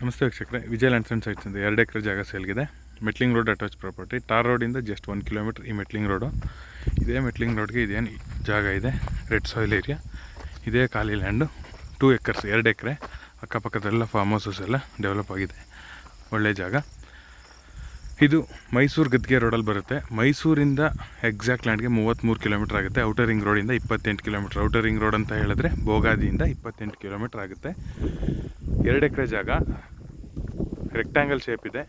ನಮಸ್ತೆ ವೀಕ್ಷಕರೇ, ವಿಜಯ lands and sites ಅಂತ 2 ಎಕರೆ ಜಾಗ ಸೇಲ್ಗಿದೆ. Metalling road attach property. Tar ರೋಡಿಂದ ಜಸ್ಟ್ 1 ಕಿಲೋಮೀಟರ್ ಈ ಮೆಟ್ಲಿಂಗ್ ರೋಡು. ಇದೇ ಮೆಟ್ಲಿಂಗ್ ರೋಡ್ಗೆ ಇದೇನು ಜಾಗ ಇದೆ, ರೆಡ್ ಸಾಯಿಲ್ ಏರಿಯಾ. ಇದೇ ಖಾಲಿ ಲ್ಯಾಂಡು 2 ಎಕರ್ಸ್, 2 ಎಕರೆ. ಅಕ್ಕಪಕ್ಕದೆಲ್ಲ ಫಾರ್ಮ್ ಹೌಸಸ್ ಎಲ್ಲ ಡೆವಲಪ್ ಆಗಿದೆ, ಒಳ್ಳೆ ಜಾಗ. ಇದು ಮೈಸೂರು ಗದ್ಗೆ ರೋಡಲ್ಲಿ ಬರುತ್ತೆ. ಮೈಸೂರಿಂದ ಎಕ್ಸಾಕ್ಟ್ ಲ್ಯಾಂಡ್ಗೆ 33 ಕಿಲೋಮೀಟರ್ ಆಗುತ್ತೆ. ಔಟರ್ ರಿಂಗ್ ರೋಡಿಂದ 28 ಕಿಲೋಮೀಟರ್. ಔಟರ್ ರಿಂಗ್ ರೋಡ್ ಅಂತ ಹೇಳಿದ್ರೆ ಬೋಗಾದಿಯಿಂದ 28 ಕಿಲೋಮೀಟರ್ ಆಗುತ್ತೆ. 2 ಎಕರೆ ಜಾಗ, ರೆಕ್ಟ್ಯಾಂಗಲ್ ಶೇಪ್ ಇದೆ,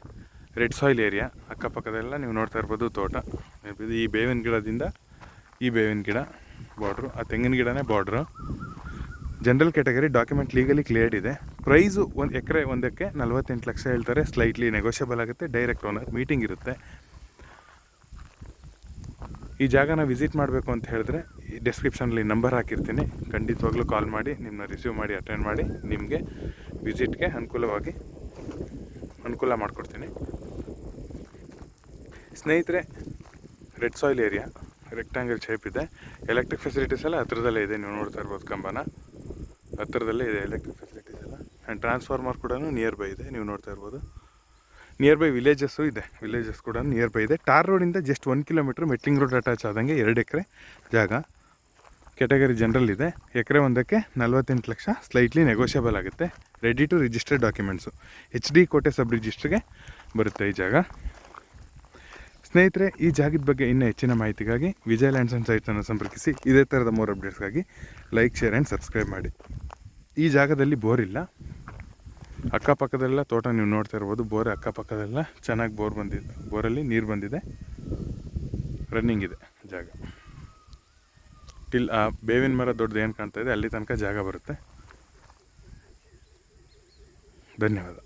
ರೆಡ್ ಸಾಯಿಲ್ ಏರಿಯಾ. ಅಕ್ಕಪಕ್ಕದೆಲ್ಲ ನೀವು ನೋಡ್ತಾ ಇರ್ಬೋದು ತೋಟ. ಈ ಬೇವಿನ ಗಿಡದಿಂದ ಈ ಬೇವಿನ ಗಿಡ ಬಾರ್ಡ್ರು, ಆ ತೆಂಗಿನ ಗಿಡನೇ ಬಾರ್ಡ್ರು. General category, document legally cleared ಇದೆ. ಪ್ರೈಸು 1 ಎಕರೆ ಒಂದಕ್ಕೆ 48 ಲಕ್ಷ ಹೇಳ್ತಾರೆ. ಸ್ಲೈಟ್ಲಿ ನೆಗೋಷಿಯಬಲ್ ಆಗುತ್ತೆ. ಡೈರೆಕ್ಟ್ ಓನರ್ ಮೀಟಿಂಗ್ ಇರುತ್ತೆ. ಈ ಜಾಗನ ವಿಸಿಟ್ ಮಾಡಬೇಕು ಅಂತ ಹೇಳಿದ್ರೆ ಈ ಡಿಸ್ಕ್ರಿಪ್ಷನಲ್ಲಿ ನಂಬರ್ ಹಾಕಿರ್ತೀನಿ. ಖಂಡಿತವಾಗ್ಲೂ ಕಾಲ್ ಮಾಡಿ, ನಿಮ್ಮನ್ನ ರಿಸೀವ್ ಮಾಡಿ ಅಟೆಂಡ್ ಮಾಡಿ ನಿಮಗೆ ವಿಸಿಟ್ಗೆ ಅನುಕೂಲ ಮಾಡಿಕೊಡ್ತೀನಿ. ಸ್ನೇಹಿತರೆ, red soil area, rectangle shape ಇದೆ. ಎಲೆಕ್ಟ್ರಿಕ್ ಫೆಸಿಲಿಟೀಸ್ ಎಲ್ಲ ಹತ್ರದಲ್ಲೇ ಇದೆ. ನೀವು ನೋಡ್ತಾ ಇರ್ಬೋದು, ಕಂಬನ ಹತ್ತಿರದಲ್ಲೇ ಇದೆ ಎಲೆಕ್ಟ್ರಿಕ್ ಫೆಸಿಲಿಟೀಸ್ ಎಲ್ಲ. ಆ್ಯಂಡ್ ಟ್ರಾನ್ಸ್ಫಾರ್ಮರ್ ಕೂಡ ನಿಯರ್ ಬೈ ಇದೆ, ನೀವು ನೋಡ್ತಾ ಇರ್ಬೋದು. ನಿಯರ್ ಬೈ ವಿಲೇಜಸ್ಸು ಇದೆ, ವಿಲೇಜಸ್ ಕೂಡ ನಿಯರ್ ಬೈ ಇದೆ. ಟಾರ್ ರೋಡಿಂದ just 1 kilometre metalling road attach ಆದಂಗೆ 2 ಎಕರೆ ಜಾಗ. ಕ್ಯಾಟಗರಿ ಜನರಲ್ ಇದೆ. ಎಕರೆ ಒಂದಕ್ಕೆ 48 ಲಕ್ಷ, ಸ್ಲೈಟ್ಲಿ ನೆಗೋಷಿಯಬಲ್ ಆಗುತ್ತೆ. Ready to register documents. HD Kote ಸಬ್ ರಿಜಿಸ್ಟ್ರಿಗೆ ಬರುತ್ತೆ ಈ ಜಾಗ. ಸ್ನೇಹಿತರೆ, ಈ ಜಾಗದ ಬಗ್ಗೆ ಇನ್ನೂ ಹೆಚ್ಚಿನ ಮಾಹಿತಿಗಾಗಿ ವಿಜಯ ಲ್ಯಾಂಡ್ಸ್ ಆ್ಯಂಡ್ ಸೈಟ್ಸನ್ನು ಸಂಪರ್ಕಿಸಿ. ಇದೇ ಥರದ 3 ಅಪ್ಡೇಟ್ಸ್ಗಾಗಿ ಲೈಕ್, ಶೇರ್ ಆ್ಯಂಡ್ ಸಬ್ಸ್ಕ್ರೈಬ್ ಮಾಡಿ. ಈ ಜಾಗದಲ್ಲಿ ಬೋರ್ ಇಲ್ಲ. ಅಕ್ಕಪಕ್ಕದೆಲ್ಲ ತೋಟ ನೀವು ನೋಡ್ತಾ ಇರ್ಬೋದು. ಬೋರ್ ಅಕ್ಕಪಕ್ಕದೆಲ್ಲ ಚೆನ್ನಾಗಿ ಬೋರ್ ಬಂದಿದೆ, ಬೋರಲ್ಲಿ ನೀರು ಬಂದಿದೆ, ರನ್ನಿಂಗ್ ಇದೆ ಜಾಗ. ಆ ಬೇವಿನ ಮರ ದೊಡ್ಡದು ಏನು ಕಾಣ್ತಾ ಇದೆ ಅಲ್ಲಿ ತನಕ ಜಾಗ ಬರುತ್ತೆ. ಧನ್ಯವಾದ.